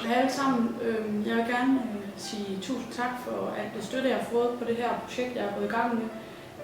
Hej alle sammen. Jeg vil gerne sige tusind tak for alt det støtte, jeg har fået på det her projekt, jeg er gået i gang med.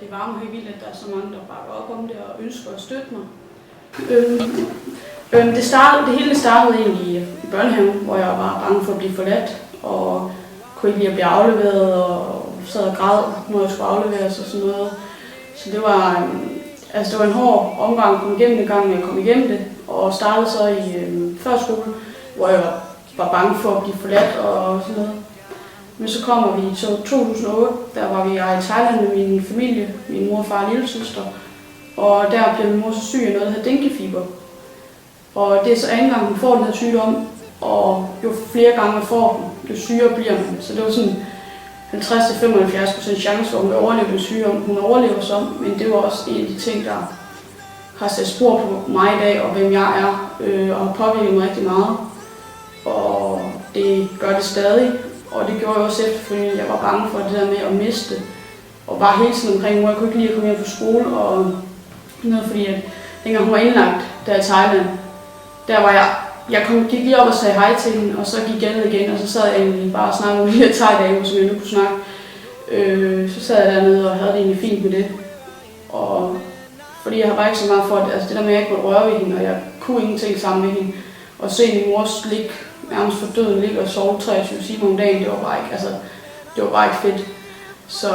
Det varmer helt vildt, at der er så mange, der bakker op om det og ønsker at støtte mig. Det hele startede egentlig i børnehaven, hvor jeg var bange for at blive forladt og kunne ikke lide at blive afleveret og sad og græd, når jeg skulle afleveres og sådan noget. Så det var en hård omgang at komme igennem det gang, jeg kom igennem det, og startede så i førskole, hvor jeg var bange for at blive forladt og sådan noget. Men så kommer vi i 2008, der var vi i Thailand med min familie, min mor, far og lillesøster. Og der blev min mor så syg af noget, der hedder denguefeber. Og det er så anden gang, hun får den her sygdom, og jo flere gange man får den, jo sygere bliver man. Så det var sådan 50-75% chance for, at hun vil overleve den sygdom. Hun overlever så, men det var også en af de ting, der har sat spor på mig i dag, og hvem jeg er, og har påvirket mig rigtig meget. Og det gør det stadig, og det gjorde jeg også efterfølgende. Jeg var bange for det der med at miste, og var hele tiden omkring mor. Jeg kunne ikke lide at komme hjem fra skole, og noget, fordi at dengang hun var indlagt der i Thailand, der var jeg gik lige op og sagde hej til hende, og så gik jeg ned igen, og så sad jeg egentlig bare og snakkede med de her thai-damer, som jeg nu kunne snakke. Så sad jeg dernede og havde det egentlig fint med det. Og fordi jeg har bare ikke så meget for det, det der med, at jeg ikke måtte røre ved hende, og jeg kunne ingenting sammen med hende. Og se min mors ligge nærmest for døden, ligge og sove 23 timer om dagen, det var bare ikke fedt. Så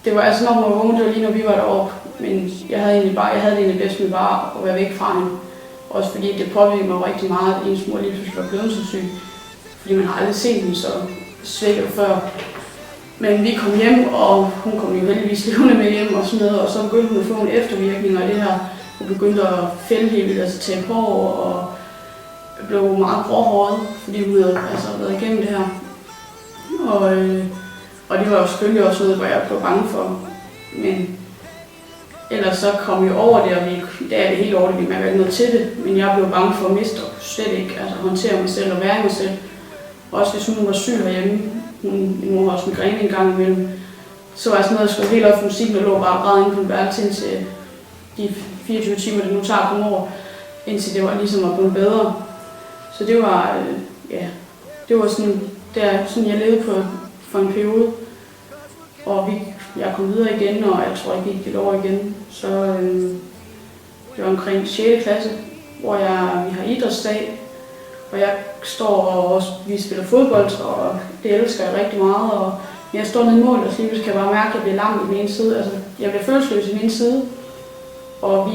det var når man var unge, det var lige når vi var deroppe. Men jeg havde det egentlig bedst med bare at være væk fra hende. Også fordi det påvirkede mig rigtig meget, at ens mor lige pludselig var blevet så syg. Fordi man har aldrig set hende så svækket før. Men vi kom hjem, og hun kom jo heldigvis levende med hjem og sådan noget. Og så begyndte hun at få nogle eftervirkninger af det her. Hun begyndte at fælde helt vildt, tabe hår, og blev meget gråhåret, fordi hun havde været igennem det her. Og det var jo selvfølgelig også noget, hvor jeg blev bange for. Men ellers så kom vi over det, og der er det helt over det, vi mærker ikke noget til det. Men jeg blev bange for at miste, og slet ikke håndtere mig selv og være mig selv. Også hvis hun var syg herhjemme, min mor har også migræne en gang imellem, så var jeg sådan noget, jeg skulle helt op for musikken og lå bare og græd inde på en værelse indtil de 24 timer, det nu tager at komme over, indtil det var ligesom at blive bedre. Så det var, det var sådan jeg levede på for en periode. Og jeg kom videre igen, og jeg tror, jeg gik et år igen. Så det var omkring 6. klasse, hvor vi har idrætsdag, og jeg står og vi spiller fodbold, og det elsker jeg rigtig meget. Og jeg står nede i mål, og så kan jeg bare mærke, at jeg bliver lam i min ene side. Jeg bliver følelsesløs i min side. Og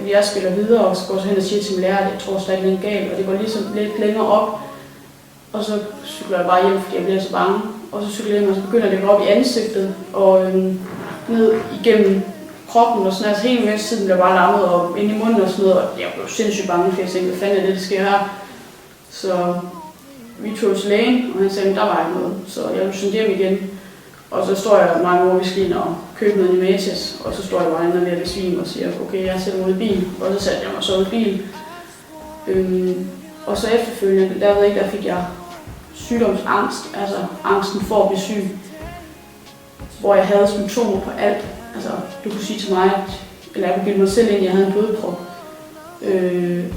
jeg spiller videre og går så hen og siger til min lærer, at jeg tror stadig, det er galt, og det går ligesom lidt længere op. Og så cykler jeg bare hjem, fordi jeg bliver så bange. Og så cykler jeg hjem, og så begynder det at gå op i ansigtet og ned igennem kroppen og sådan. Hele venstresiden bliver bare lammet og ind i munden og sådan noget. Og jeg blev sindssygt bange, for jeg tænkte, hvad fanden er det, der sker her? Så vi tog til lægen, og han sagde, at der var ikke noget. Så jeg blev sendt hjem igen. Og så står jeg mange år ved skien og køber noget Nimatis, og så står jeg bare inde ved at besvime og siger, okay, jeg sætter mig ud i bil, og så satte jeg mig så ud i bil. Og så efterfølgende, der fik jeg sygdomsangst, angsten for at blive syg, hvor jeg havde symptomer på alt. Du kunne sige til mig, eller jeg begyndte mig selv ind, at jeg havde en blodprop.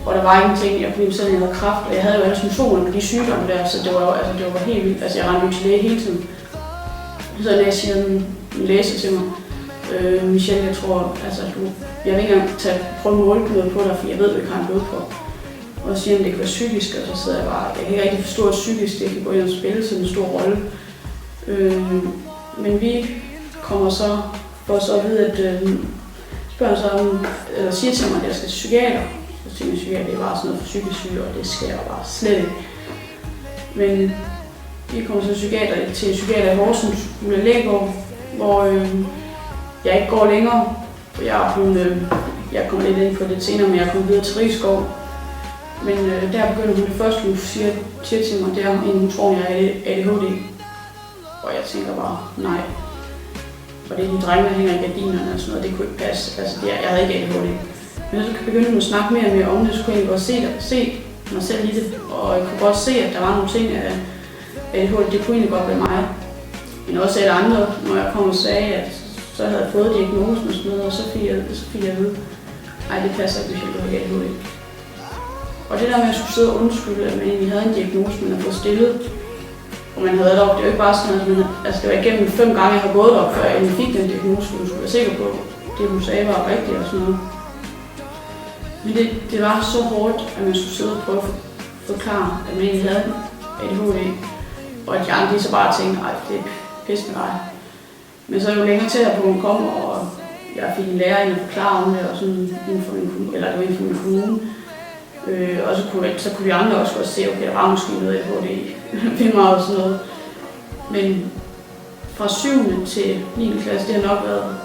Og der var ingenting, jeg kunne mig selv, at jeg havde kræft, og jeg havde jo alle symptomer på de sygdomme der, så det var helt vildt. Jeg rendte til læge hele tiden. Så jeg siger min læser til mig, Michelle, jeg tror, jeg vil ikke engang prøve at måle noget på dig, for jeg ved, at du ikke har en blodprop. Og så siger han, det kan være psykisk, og så sidder jeg bare, jeg kan ikke rigtig forstå, at psykisk det kan gå ind og spille sådan en stor rolle. Men vi kommer så for så at vide, at spørger så om, eller siger til mig, at jeg skal til psykiater. Så siger min psykiater, det er bare sådan noget for psykisk syge, og det skal jeg bare slet ikke. Men vi kommer så til en psykiater i Horsens, Ulla Lægaard, hvor jeg ikke går længere. For jeg kommer lidt ind på det senere, men jeg kommer videre til Rigskov. Men der begynder hun det første, hun siger til mig, det er, hun tror, jeg er ADHD. Og jeg tænker bare, nej. Og det er de drenge, der hænger i gardinerne og sådan noget, det kunne ikke passe. Jeg havde ikke ADHD. Men så begyndte hun at snakke mere og mere om det, så kunne jeg godt se mig selv i det. Og jeg kunne godt se, at der var nogle ting af ADHD, det kunne egentlig godt være mig. Men også alle andre, når jeg kom og sagde, at så havde jeg fået diagnosen og sådan noget, og så fik jeg at vide, nej, det passer ikke, hvis jeg går i ADHD. Og det der med at skulle sidde og undskylde, at man egentlig havde en diagnose, man havde fået stillet, og man havde været deroppe, det er jo ikke bare sådan, at det var igennem 5 gange, jeg har gået deroppe, før jeg egentlig fik den diagnose, for du skulle være sikker på, at det du sagde var rigtigt og sådan noget. Men det var så hårdt, at man skulle sidde og prøve at forklare, at man egentlig havde ADHD, og at de andre så bare tænkte, at det er pisse med dig. Men så jo længere til, at man kom, og jeg fik en lærer ind at forklare om det, og sådan inden for min kommune. Og så kunne vi andre også godt se, okay, der var måske noget ADHD ved mig og sådan noget. Men fra 7. til 9. klasse, det har nok været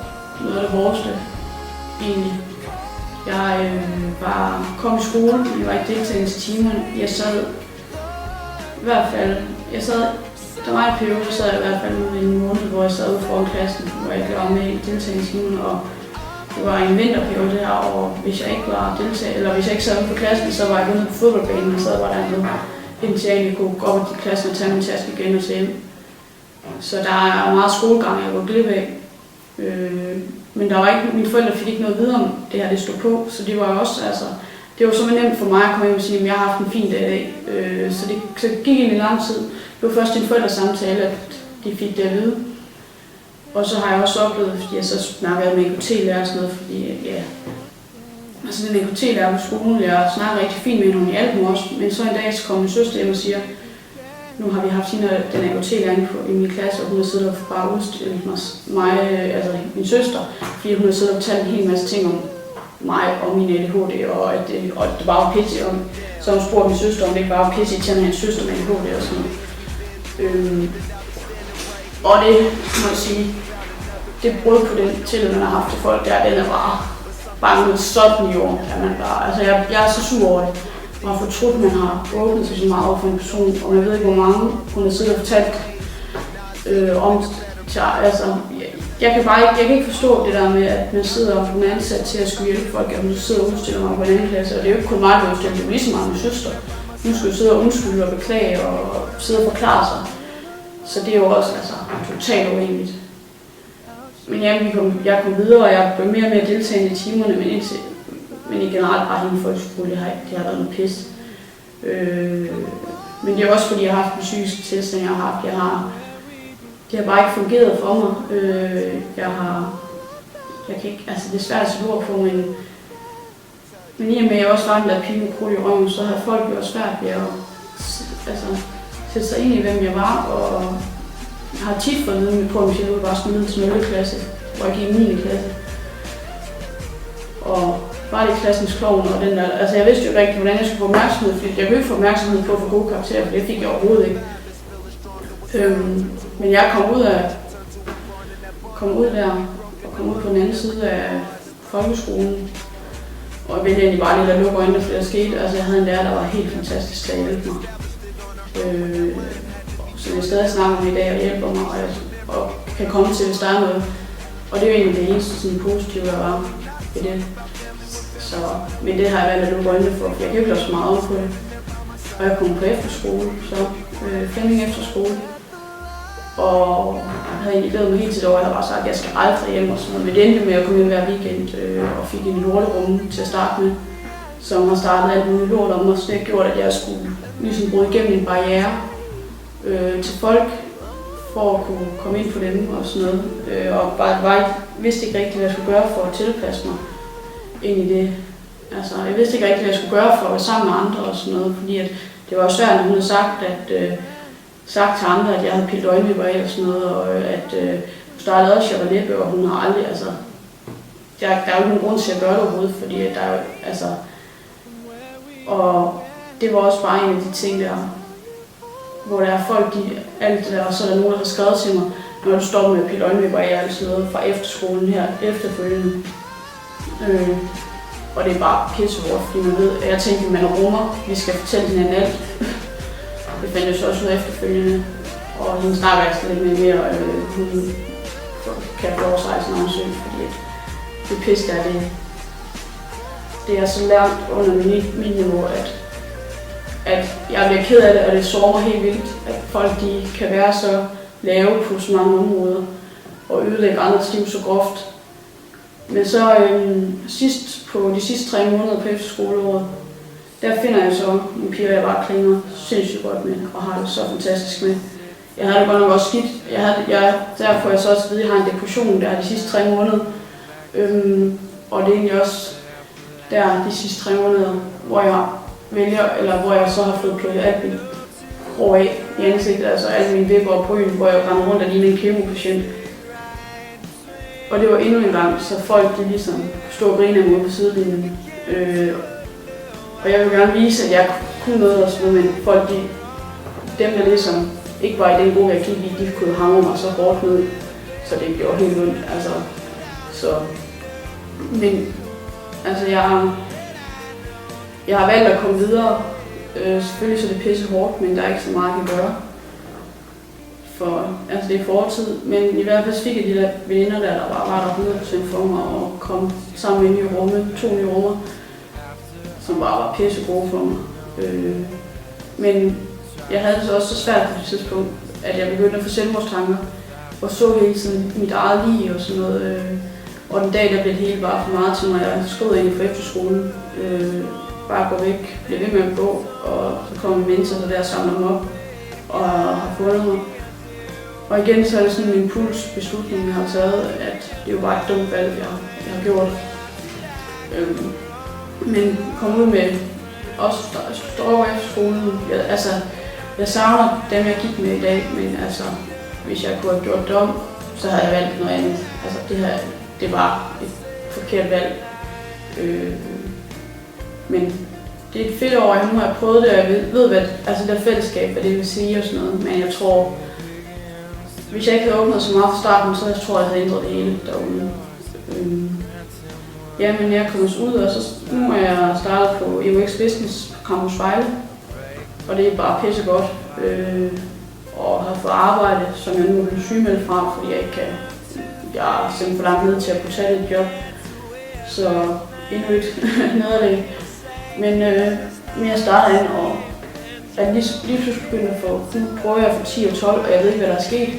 noget af det hårdeste, egentlig. Jeg kom i skole, men jeg var ikke deltagende til timerne. Der var en periode, så i hvert fald en måned, hvor jeg sad ude foran klassen, hvor jeg ikke var med i deltagende timen, og det var en vinterperiode der, og hvis jeg ikke var deltager, eller hvis jeg ikke sad ude på klassen, så var jeg gået ned på fodboldbanen, og så var der noget, indtil jeg egentlig kunne gå op i klassen og tage min taske igen og se hjem. Så der er meget skolegang, jeg går glip af. Men der var ikke, mine forældre fik ikke noget videre om det her, det stod på, så det var også, altså, det var simpelthen nemt for mig at komme hjem og sige, at jeg har haft en fin dag i dag. Så det gik egentlig lang tid. Det var først en forældresamtale, at de fik det at vide. Og så har jeg også oplevet, fordi jeg så snakkede med EKT-lærer og sådan noget, fordi ja, altså den EKT-lærer på skolen, jeg snakker rigtig fint med hende, hun hjalp mig også, men så en dag så kom min søster hjem og siger, nu har vi haft hende, den EKT-lærer i min klasse, og hun har siddet og bare udstillet mig, altså min søster, fordi hun har siddet og fortalt en hel masse ting om mig og min ADHD, og at det bare var pisse. Så hun spurgte min søster, om det ikke bare var pisse til at have en søster med ADHD og sådan noget. Og det, må jeg sige, det brud på den tillid, man har haft til folk der, den er bare noget sådan i år. Altså jeg er så sur over det. Man har fortrudt, at man har åbnet sig så meget over for en person, og man ved ikke, hvor mange hun har siddet og fortalt om. Altså, jeg kan ikke forstå det der med, at man sidder og er ansat til at skulle hjælpe folk, at man sidder og udstiller mig på en anden klasse, og det er jo ikke kun mig, der udstiller, det er jo lige så meget min søster. Nu skal jo sidde og undskylde og beklage og sidde og forklare sig. Så det er jo også totalt uenigt. Men jeg kom videre, og jeg blev mere og mere deltagende i timerne, men i generelt bare hele folkeskole, det har været noget pis. Men det er også fordi, jeg har haft en psykisk tilstand, jeg har haft. Det har bare ikke fungeret for mig. Jeg kan ikke, altså det er svært at sætte ord på, men i og med, at jeg også var den der pige med krudt i røven, så har folk jo også svært ved at sætte sig ind i, hvem jeg var, og jeg har tit fået viden på, at jeg bare skulle ned til 0. klasse, hvor jeg gik i 9. klasse. Og var det klassens klovn, og den der, altså jeg vidste jo ikke rigtig, hvordan jeg skulle få opmærksomhed, fordi jeg kunne ikke få opmærksomhed på at få gode karakterer, for det fik jeg overhovedet ikke. Men jeg kom ud der, og kom ud på den anden side af folkeskolen, og jeg ville egentlig bare lidt at lukke øjnene, for det skete. Altså jeg havde en lærer, der var helt fantastisk til at hjælpe mig. Så jeg stadig snakker med i dag og hjælper mig, og kan komme til, hvis der er noget. Og det er jo egentlig det eneste sådan positive, der var ved det. Så, men det har jeg valgt at lukke øjnene for, for jeg kan ikke lade så meget på det. Og jeg kom på efterskole, så Flemming efterskole. Og jeg havde egentlig glædet mig helt til det år, jeg havde bare sagt, at jeg skal aldrig hjem og sådan noget. Men det endte med at komme hjem hver weekend og fik en lorterum til at starte med, som har startet alt muligt lort om mig, så det gjorde, at jeg skulle ligesom bryde igennem en barriere til folk, for at kunne komme ind på dem og sådan noget. Og bare vidste ikke rigtig, hvad jeg skulle gøre for at tilpasse mig ind i det. Altså, jeg vidste ikke rigtig, hvad jeg skulle gøre for at være sammen med andre og sådan noget, fordi at det var svært, at hun havde sagt til andre, at jeg havde pillet øjenvipper af og sådan noget, og at hun startede også Chevrolet, og hun har aldrig, altså, der er jo ikke nogen grund til at gøre det overhovedet, fordi der er jo, altså, og det var også bare en af de ting der, hvor der er folk, alt det der, og så er der nogen, der har skrevet til mig, når du stopper med at pille øjenvipper af og sådan noget fra efterskolen her efterfølgende. Og det er bare pissehårdt, fordi man ved, at jeg tænkte, at man er rummer, vi skal fortælle hinanden alt. Det fandt jeg så også noget efterfølgende, og hende snakker jeg lidt mere, og hun kan få lov at sejle sådan ansøg, fordi det pis der, det er så langt under mit niveau, at jeg bliver ked af det, og det sårer mig helt vildt, at folk de kan være så lave på så mange områder, og ødelægge andres liv så groft. Men så sidst på de sidste 3 måneder på efterskoleåret, der finder jeg så nogle piger, jeg bare klinger sindssygt godt med, og har det så fantastisk med. Jeg havde det godt nok også skidt. Derfor jeg så også ved, at jeg har en depression der de sidste 3 måneder. Og det er egentlig også der de sidste 3 måneder, hvor jeg vælger, eller hvor jeg så har fået plukket alt mit hår af i ansigtet, altså alle mine vipper og bryn, hvor jeg rendte rundt og lignede en kemopatient. Og det var endnu en gang, så folk de ligesom stod og griner mig på sidelinjen. Og jeg vil gerne vise, at jeg kunne noget og sådan noget, men folk, dem der ligesom ikke var i den gode jeg kiggede i, de kunne hamre mig så hårdt ned, så det gjorde helt ondt. Altså, så. Men altså, jeg har valgt at komme videre. Selvfølgelig så er det pisse hårdt, men der er ikke så meget at gøre. For altså det er fortid, men i hvert fald fik jeg de der veninder der var der 100% for mig og kom sammen med nye rumme, 2 nye rummer, som bare var pisse gode for mig. Men jeg havde det så også så svært på det tidspunkt, at jeg begyndte at få selvmordstanker og så hele tiden mit eget liv og sådan noget. Og den dag der blev det hele bare for meget til mig. Jeg skød ind på efterskolen, bare gå væk, blev ved med at gå, og så kom en mentor der og samler mig op og har fundet mig. Og igen så er det sådan en impulsbeslutning, jeg har taget, at det er jo bare et dumt valg, jeg har gjort. Men komme ud med også står efter skolen. Jeg savner dem, jeg gik med i dag, men altså, hvis jeg kunne have gjort det om, så havde jeg valgt noget andet. Altså, det var et forkert valg. Men det er et fedt år, nu har jeg prøvet det, og jeg ved hvad, altså det fællesskab, hvad det vil sige og sådan noget. Men jeg tror, hvis jeg ikke havde åbnet så meget fra starten, så tror jeg havde ændret det hele derude. Ja, men jeg kom ud, og så nu er jeg startet på EUX Business på Campus Vejle. Og det er bare pisse godt. Og har fået arbejde, som jeg nu er blevet sygemeldt fra, fordi jeg ikke kan. Jeg er simpelthen for langt ned til at kunne tage et job. Så endnu et nederlag. Men jeg starter ind, og jeg lige pludselig begynder at få, nu prøver jeg for 10 og 12, og jeg ved ikke, hvad der er sket,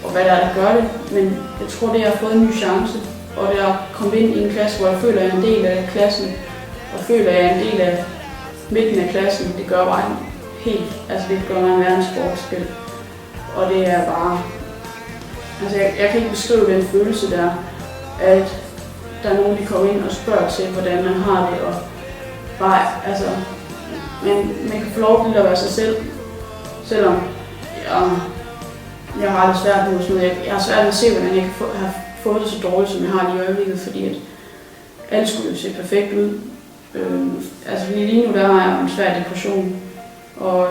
og hvad der er, der gør det. Men jeg tror, det er, at jeg har fået en ny chance, og det er at komme ind i en klasse, hvor jeg føler, at jeg er en del af klassen, og føler, at jeg er en del af midten af klassen. Det gør bare helt, altså det gør mig en verdensforskel. Og det er bare, altså jeg kan ikke beskrive den følelse der, at der er nogen, der kommer ind og spørger til, hvordan man har det, og bare, altså, man kan få lov til at være sig selv, selvom jeg har det svært nu, sådan jeg har svært ved at se, hvordan jeg kan have fået det så dårligt, som jeg har lige i øjeblikket, fordi at alt skulle jo se perfekt ud. Altså lige nu der har jeg en svær depression, og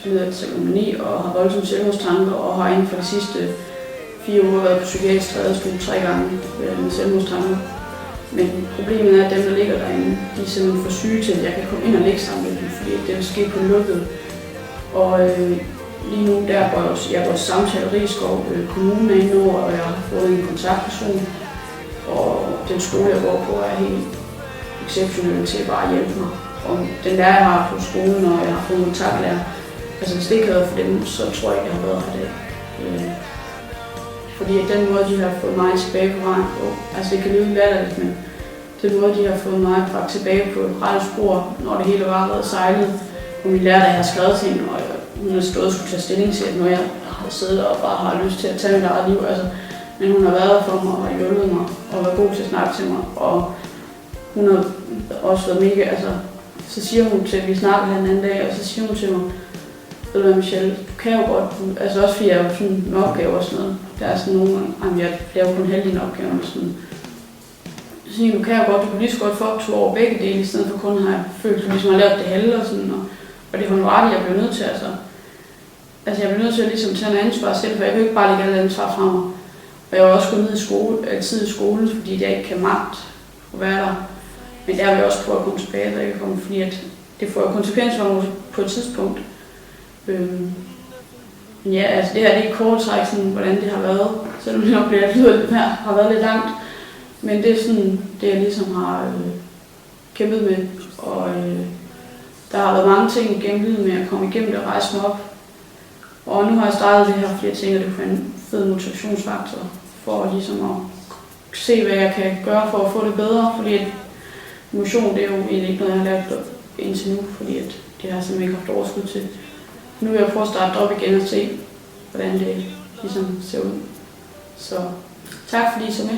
lider af telegomani, og har voldsomme selvmordstanker, og har inden for de sidste 4 uger været på psykiatrisk trædestue 3 gange med selvmordstanker. Men problemet er, at dem, der ligger derinde, de er simpelthen for syge til, at jeg kan komme ind og ligge sammen med dem, fordi det vil ske på lukket. Og lige nu der går jeg på samtale i Rigskov, kommunen er inde over, og jeg har fået en kontaktperson. Og den skole, jeg går på, er helt exceptionel til bare at hjælpe mig. Og den lærer, jeg har på skolen, og jeg har fået en kontaktlærer, altså hvis det ikke havde været for dem, så tror jeg ikke, jeg har været her i dag. Fordi den måde, de har fået mig tilbage på vejen på, altså det kan lyde latterligt, men den måde, de har fået mig bragt tilbage på et rette spor, når det hele var været sejlet. Og min lærer, der har skrevet til hende, og hun har stået og skulle tage stilling til, at når jeg har siddet og bare har lyst til at tage mit eget liv. Altså, men hun har været for mig og hjulpet mig og været god til at snakke til mig. Og hun har også været mega, altså, så siger hun til, at vi snakker her en anden dag, og så siger hun til mig, ved du hvad, Michelle, du kan jo godt, altså også fordi jeg er sådan en opgave og sådan noget. Der er sådan nogle gange, jeg laver kun halvdelen opgave og sådan. Så siger du kan jo godt, du kan lige så godt få op 2 år begge dele, i stedet for kun at have følt, at jeg ligesom har lavet det halve og sådan. Og det er hun ret, jeg bliver nødt til, altså jeg bliver nødt til at ligesom tage en ansvar selv, for jeg kan jo ikke bare lægge alle ansvar fra mig. Og jeg har også gået ned i skolen, fordi jeg ikke kan magt at være der. Men der vil jeg også prøve at komme tilbage, der ikke kommer, fordi at det får konsekvenser for mig på et tidspunkt. Ja, altså det her det er kort træk, sådan, hvordan det har været, selvom det nok har været lidt langt. Men det er sådan, det jeg ligesom har kæmpet med, og der har været mange ting igennem livet med at komme igennem det og rejse mig op. Og nu har jeg startet det her, fordi jeg tænker, at det er en fed motivationsfaktor for ligesom at se, hvad jeg kan gøre for at få det bedre, fordi motion det er jo egentlig ikke noget, jeg har lært indtil nu, fordi at det har jeg simpelthen ikke haft overskud til. Nu vil jeg prøve at starte op igen og se, hvordan det ligesom ser ud. Så tak fordi I så med.